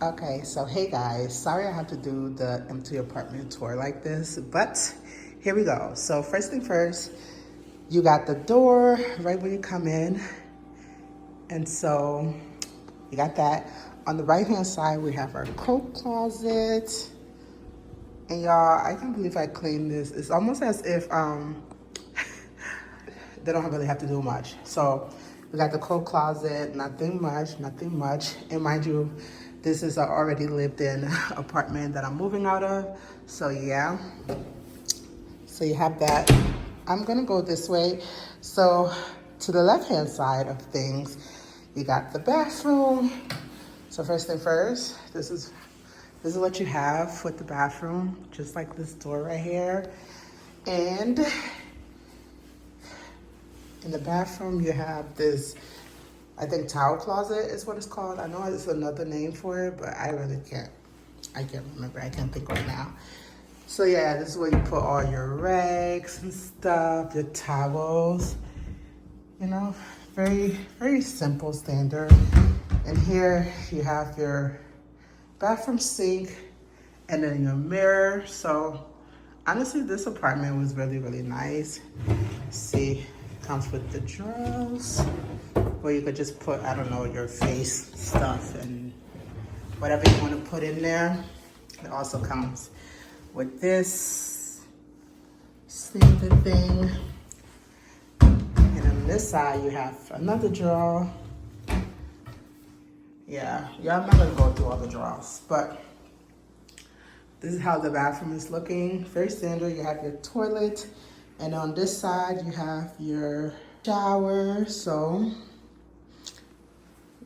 Okay, so hey guys, sorry I have to do the empty apartment tour like this, but here we go. So first thing first, you got the door right when you come in. And so you got that. On the right hand side, we have our coat closet. And y'all, I can't believe I cleaned this. It's almost as if they don't really have to do much. So we got the coat closet, nothing much, nothing much. And mind you, this is an already lived in apartment that I'm moving out of. So yeah, so you have that. I'm gonna go this way. So to the left-hand side of things, you got the bathroom. So first thing first, this is what you have with the bathroom, just like this door right here. And in the bathroom, you have this, I think towel closet is what it's called. I know it's another name for it, but I really can't. I can't remember. I can't think right now. So yeah, this is where you put all your rags and stuff, your towels. You know, very, very simple, standard. And here you have your bathroom sink and then your mirror. So honestly, this apartment was really, really nice. See, it comes with the drawers where you could just put, I don't know, your face stuff and whatever you want to put in there. It also comes with this standard thing. And on this side, you have another drawer. Yeah, I'm not gonna go through all the drawers, but this is how the bathroom is looking. Very standard. You have your toilet, and on this side, you have your shower. So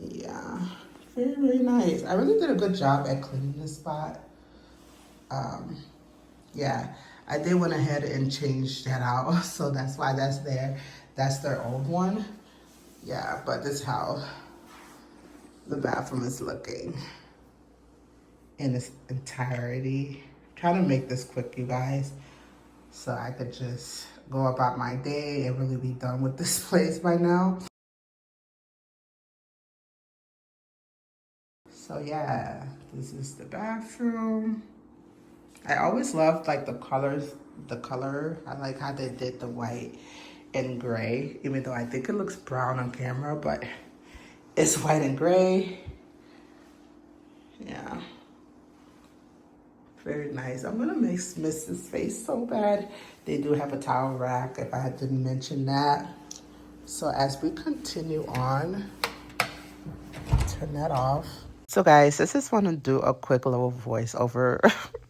yeah, very, very nice. I really did a good job at cleaning this spot. Yeah, I did went ahead and changed that out, so that's why that's there. That's their old one. Yeah, but this is how the bathroom is looking in its entirety. Trying to make this quick, you guys, so I could just go about my day and really be done with this place by now. So yeah, this is the bathroom. I always loved like the colors, the color. I like how they did the white and gray, even though I think it looks brown on camera, but it's white and gray. Yeah. Very nice. I'm gonna miss this face so bad. They do have a towel rack, if I didn't mention that. So as we continue on, turn that off. So guys, I just want to do a quick little voiceover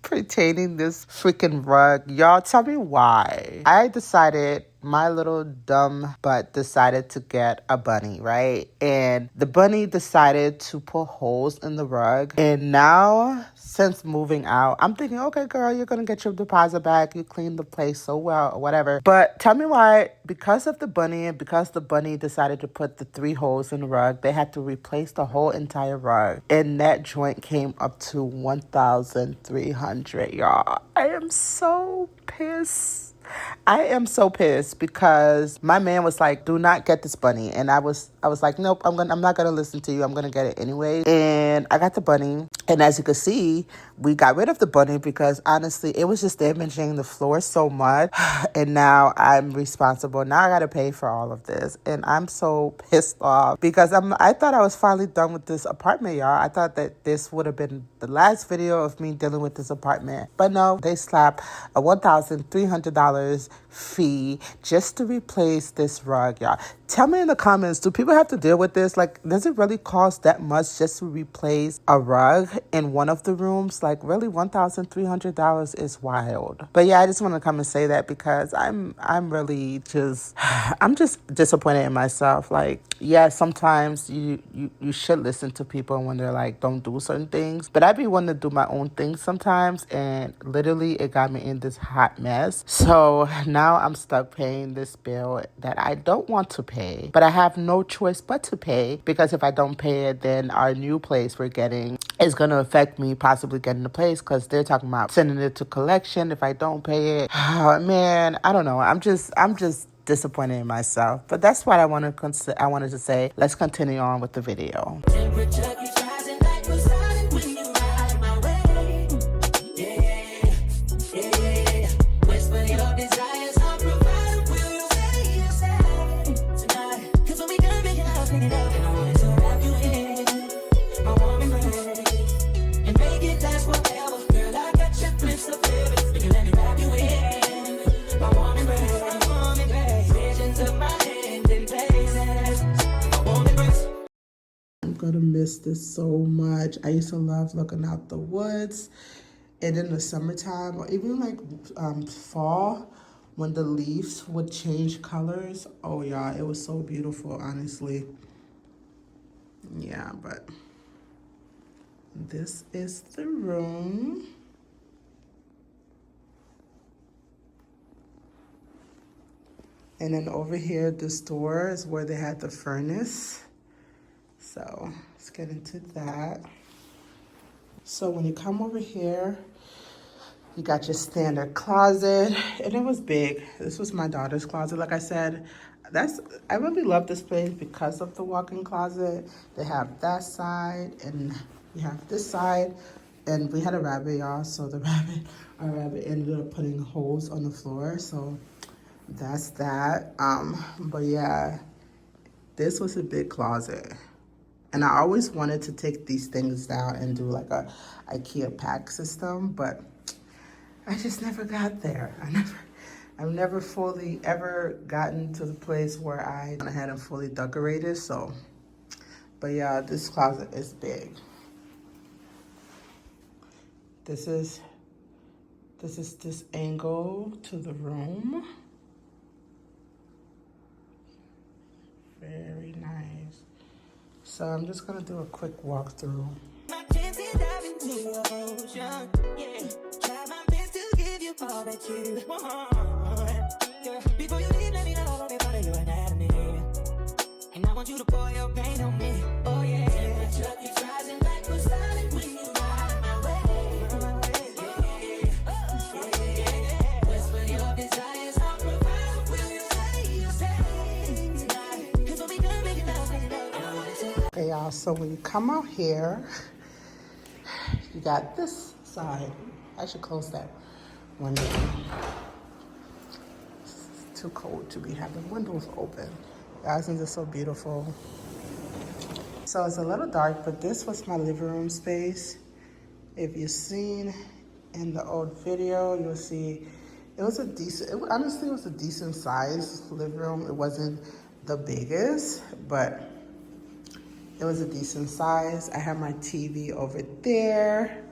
pertaining this freaking rug. Y'all tell me why. I decided, my little dumb butt decided to get a bunny, right? And the bunny decided to put holes in the rug. And now, since moving out, I'm thinking, okay, girl, you're going to get your deposit back. You cleaned the place so well or whatever. But tell me why, because of the bunny and because the bunny decided to put the 3 holes in the rug, they had to replace the whole entire rug. And that joint came up to $1,300, y'all. I am so pissed. I am so pissed because my man was like, do not get this bunny. And I was like, nope, I'm not gonna listen to you. I'm gonna get it anyway. And I got the bunny. And as you can see, we got rid of the bunny because honestly, it was just damaging the floor so much. And now I'm responsible. Now I gotta pay for all of this. And I'm so pissed off because I thought I was finally done with this apartment, y'all. I thought that this would have been the last video of me dealing with this apartment. But no, they slapped a $1,300 fee just to replace this rug, y'all. Tell me in the comments, do people have to deal with this? Like, does it really cost that much just to replace a rug in one of the rooms? Like, really, $1,300 is wild. But yeah, I just want to come and say that because I'm really just, I'm just disappointed in myself. Like, yeah, sometimes you should listen to people when they're like, don't do certain things. But I be wanting to do my own things sometimes, and literally it got me in this hot mess. So now I'm stuck paying this bill that I don't want to pay. But I have no choice but to pay because if I don't pay it, then our new place we're getting is going to affect me possibly getting the place because they're talking about sending it to collection if I don't pay it. Oh, man, I don't know. I'm just disappointed in myself. But that's what I wanted to say. Let's continue on with the video. gonna miss this so much. I used to love looking out the woods, and in the summertime, or even like fall, when the leaves would change colors. Oh yeah, it was so beautiful, honestly. Yeah, but this is the room. And then over here, this door is where they had the furnace. So let's get into that. So when you come over here, you got your standard closet, and it was big. This was my daughter's closet. Like I said, I really love this place because of the walk-in closet. They have that side, and we have this side, and we had a rabbit, y'all. So our rabbit ended up putting holes on the floor. So that's that. But yeah, this was a big closet. And I always wanted to take these things down and do like a IKEA pack system, but I just never got there. I've never fully ever gotten to the place where I had them fully decorated. So, but yeah, this closet is big. This is this angle to the room. Very nice. So I'm just gonna do a quick walkthrough. All that you want. Before you leave, let me know before your anatomy. And I want you to pour your pain on me. Oh yeah. The truck is rising like we're silent when you ride my way. Whisper your desires, I'll provide. Will you stay tonight? 'Cause when we done making love, okay, y'all. So when you come out here, you got this side. I should close that window. It's too cold to be having windows open. Guys, isn't this so beautiful? So it's a little dark, but this was my living room space. If you've seen in the old video, you'll see it was a decent, honestly, it was a decent size living room. It wasn't the biggest, but it was a decent size. I have my TV over there.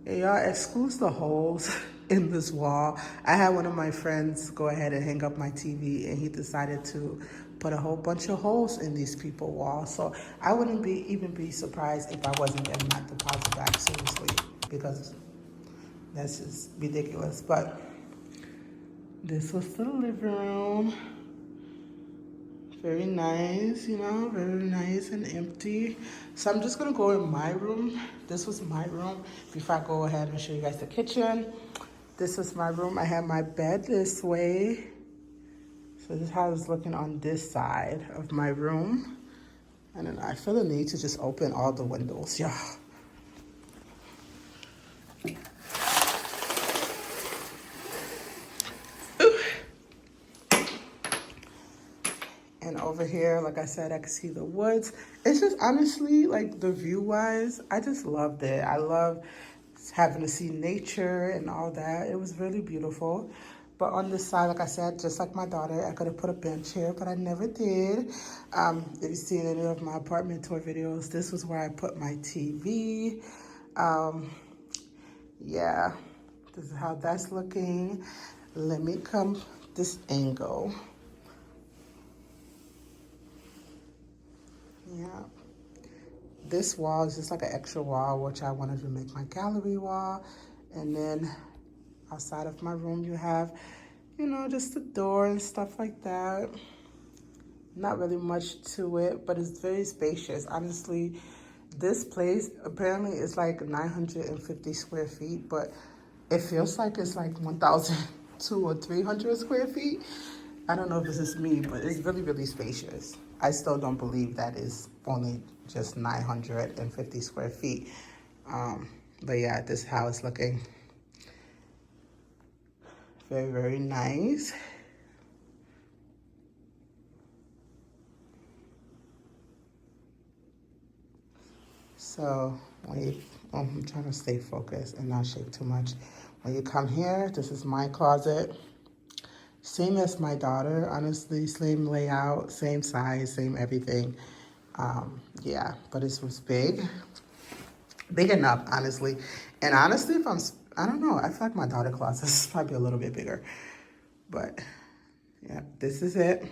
Y'all, excludes the holes in this wall. I had one of my friends go ahead and hang up my TV, and he decided to put a whole bunch of holes in these people walls. So I wouldn't even be surprised if I wasn't getting that deposit back, seriously, because that's just ridiculous. But this was the living room. Very nice, you know, very nice and empty. So I'm just gonna go in my room. This was my room before I go ahead and show you guys the kitchen. This is my room. I have my bed this way. So this is how it's looking on this side of my room. And then I feel the need to just open all the windows, y'all. And over here, like I said, I can see the woods. It's just honestly, like the view-wise, I just loved it. I love having to see nature and all that. It was really beautiful. But on this side, like I said, just like my daughter, I could have put a bench here, but I never did. If you've seen any of my apartment tour videos, this was where I put my TV. Yeah, this is how that's looking. Let me come this angle. Yeah. This wall is just like an extra wall, which I wanted to make my gallery wall. And then outside of my room, you have, you know, just the door and stuff like that. Not really much to it, but it's very spacious. Honestly, this place apparently is like 950 square feet, but it feels like it's like 1,200 or 300 square feet. I don't know if this is me, but it's really, really spacious. I still don't believe that is only just 950 square feet. But yeah, this house looking very, very nice. So when you, I'm trying to stay focused and not shake too much. When you come here, this is my closet. Same as my daughter, honestly, same layout, same size, same everything. Yeah, but it was big enough, honestly. And honestly, I don't know, I feel like my daughter closet is probably a little bit bigger. But yeah, this is it.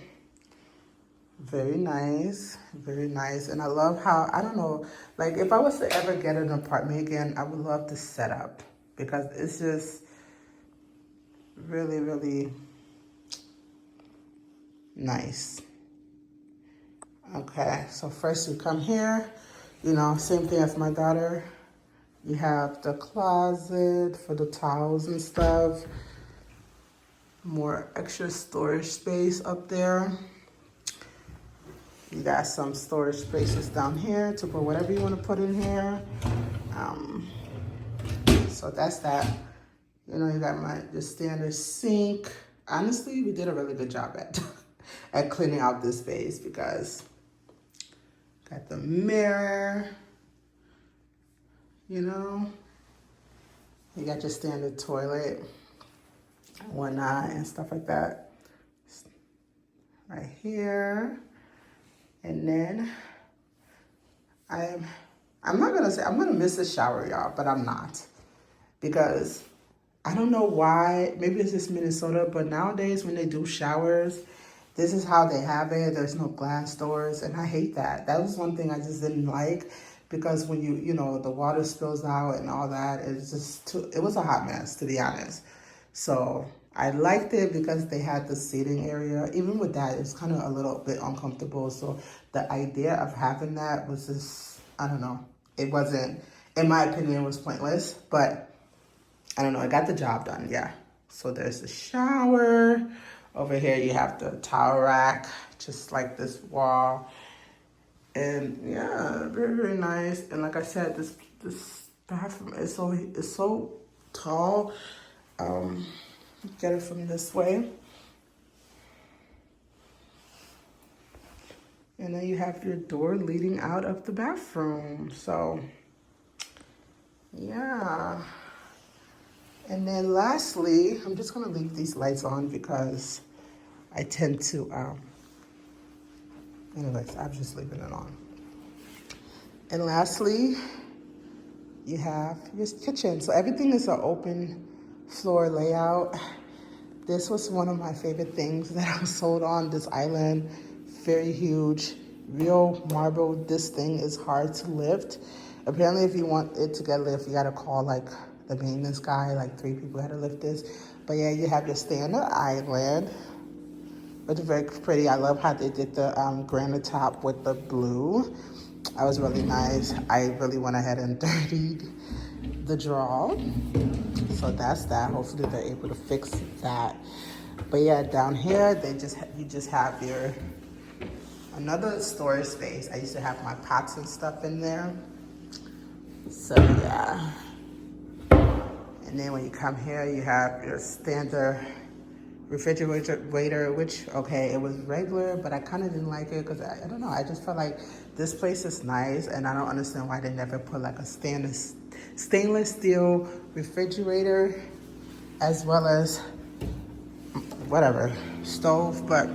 Very nice, very nice. And I love how, I don't know, like if I was to ever get an apartment again, I would love the setup because it's just really, really nice. Okay, so first you come here, you know, same thing as my daughter. You have the closet for the towels and stuff. More extra storage space up there. You got some storage spaces down here to put whatever you want to put in here. So that's that. You know, you got your standard sink. Honestly, we did a really good job at at cleaning out this space because got the mirror, you know. You got your standard toilet, whatnot, and stuff like that. Right here. And then I'm not gonna say I'm gonna miss the shower, y'all, but I'm not. Because I don't know why, maybe it's just Minnesota, but nowadays when they do showers, this is how they have it. There's no glass doors, and I hate that. That was one thing I just didn't like because when you know, the water spills out and all that, it's just it was a hot mess, to be honest. So I liked it because they had the seating area. Even with that, it's kind of a little bit uncomfortable. So the idea of having that was just, I don't know. It wasn't, in my opinion, it was pointless, but I don't know, I got the job done, yeah. So there's the shower. Over here you have the towel rack, just like this wall. And yeah, very, very nice. And like I said, this bathroom is so tall. Get it from this way. And then you have your door leading out of the bathroom. So yeah. And then lastly, I'm just gonna leave these lights on because I tend to, anyways, I'm just leaving it on. And lastly, you have your kitchen. So everything is an open floor layout. This was one of my favorite things that I was sold on this island. Very huge, real marble. This thing is hard to lift. Apparently, if you want it to get lift, you gotta call like the maintenance guy, like 3 people had to lift this. But yeah, you have your standard island, which is very pretty. I love how they did the granite top with the blue. That was really nice. I really went ahead and dirtied the drawer. So that's that. Hopefully they're able to fix that. But yeah, down here, you just have your another storage space. I used to have my pots and stuff in there. So yeah. And then when you come here, you have your standard refrigerator, which, okay, it was regular, but I kind of didn't like it because I don't know, I just felt like this place is nice and I don't understand why they never put like a stainless steel refrigerator as well as whatever, stove. But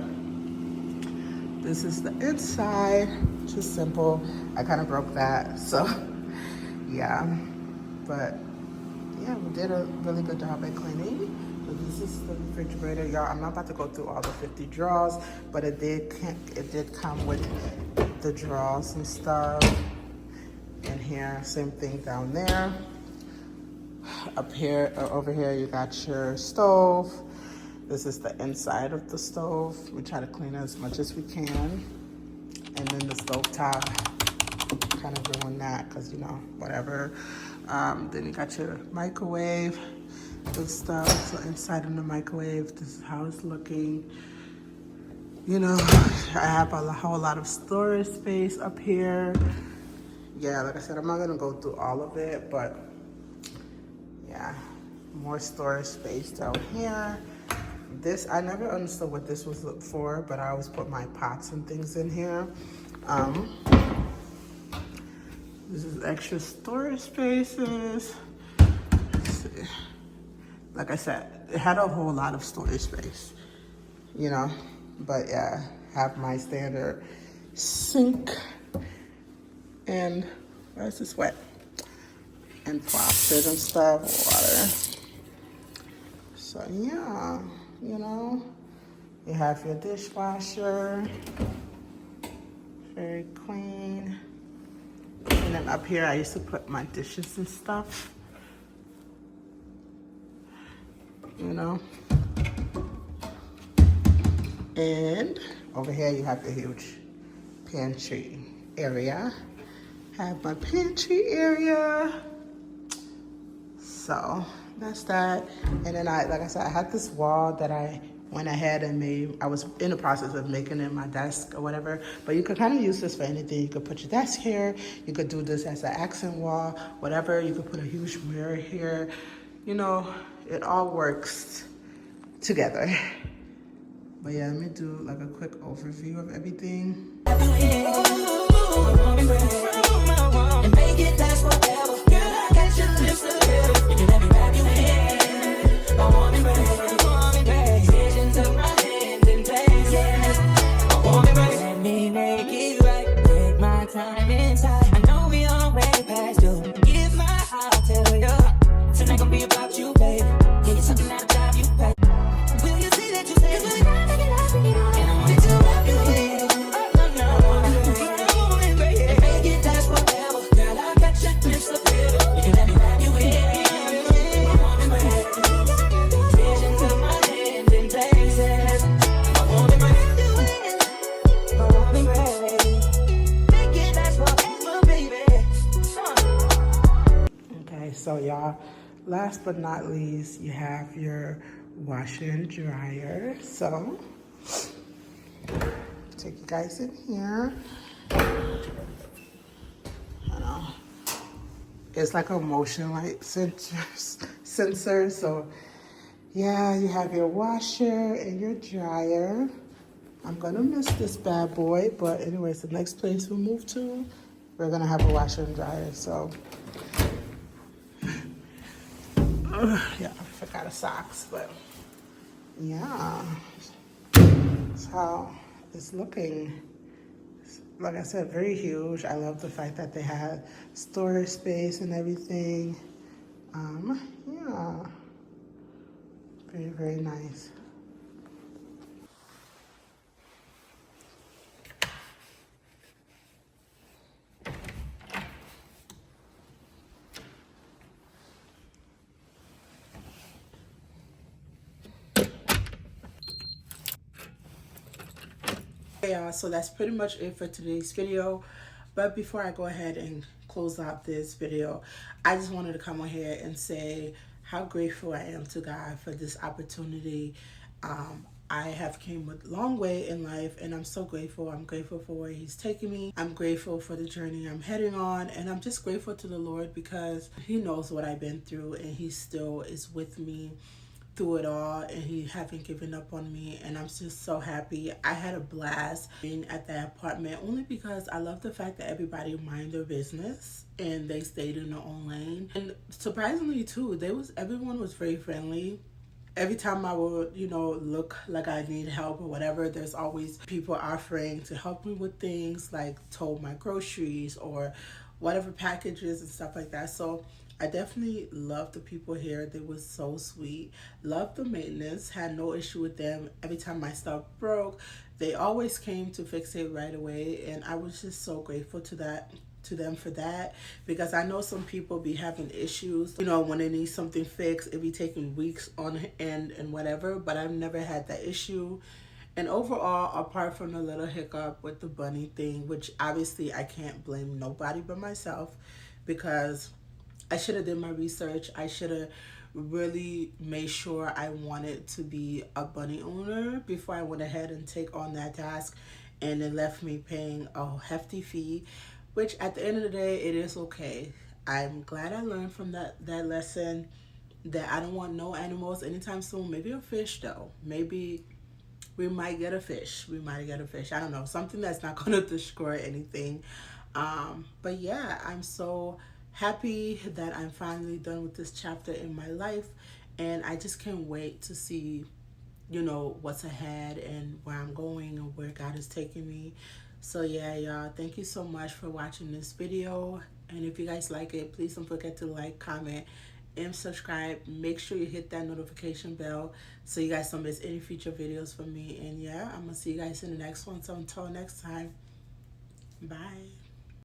this is the inside, just simple. I kind of broke that, so yeah. But yeah, we did a really good job at cleaning. So this is the refrigerator, y'all. I'm not about to go through all the 50 drawers, but it did come with the drawers and stuff. And here, same thing down there. Up here, over here, you got your stove. This is the inside of the stove. We try to clean it as much as we can. And then the stove top, kind of ruined that because, you know, whatever. Then you got your microwave and stuff. So inside of the microwave, this is how it's looking. You know, I have a whole lot of storage space up here. Yeah, like I said, I'm not gonna go through all of it, but yeah, more storage space down here. This, I never understood what this was for, but I always put my pots and things in here. This is extra storage spaces. Let's see. Like I said, it had a whole lot of storage space, you know, but yeah, have my standard sink And why is this wet? And frosted and stuff, water. So yeah, you know, you have your dishwasher, very clean. And then up here, I used to put my dishes and stuff, you know. And over here, you have the huge pantry area. Have my pantry area. So that's that. And then like I said, I had this wall that I went ahead and made. I was in the process of making it my desk or whatever, but you could kind of use this for anything. You could put your desk here. You could do this as an accent wall, whatever. You could put a huge mirror here. You know, it all works together. But yeah, let me do like a quick overview of everything. So y'all, last but not least, you have your washer and dryer. So take you guys in here. I know it's like a motion light sensor. So yeah, you have your washer and your dryer. I'm gonna miss this bad boy, but anyways, the next place we move to, we're gonna have a washer and dryer. So yeah, I forgot the socks, but yeah, that's how it's looking. Like I said, very huge. I love the fact that they had storage space and everything. Yeah, very, very nice. Yeah, so that's pretty much it for today's video. But before I go ahead and close out this video, I just wanted to come on here and say how grateful I am to God for this opportunity. I have came a long way in life, and I'm so grateful. I'm grateful for where He's taking me. I'm grateful for the journey I'm heading on, and I'm just grateful to the Lord because He knows what I've been through, and He still is with me through it all, and He haven't given up on me, and I'm just so happy. I had a blast being at that apartment only because I love the fact that everybody mind their business and they stayed in their own lane. And surprisingly too, everyone was very friendly. Every time I would, look like I need help or whatever, there's always people offering to help me with things like tow my groceries or whatever packages and stuff like that. So I definitely love the people here. They were so sweet. Loved the maintenance. Had no issue with them. Every time my stuff broke, they always came to fix it right away. And I was just so grateful to them for that, because I know some people be having issues, when they need something fixed, it be taking weeks on end and whatever, but I've never had that issue. And overall, apart from the little hiccup with the bunny thing, which obviously I can't blame nobody but myself, because I should have did my research. I should have really made sure I wanted to be a bunny owner before I went ahead and take on that task, and it left me paying a hefty fee, which at the end of the day, it is okay. I'm glad I learned from that lesson that I don't want no animals anytime soon. Maybe a fish though. Maybe we might get a fish. I don't know. Something that's not going to destroy anything. But yeah, I'm so happy that I'm finally done with this chapter in my life. And I just can't wait to see, what's ahead and where I'm going and where God is taking me. So yeah, y'all, thank you so much for watching this video. And if you guys like it, please don't forget to like, comment, and subscribe. Make sure you hit that notification bell so you guys don't miss any future videos from me. And yeah, I'm gonna see you guys in the next one. So until next time, bye.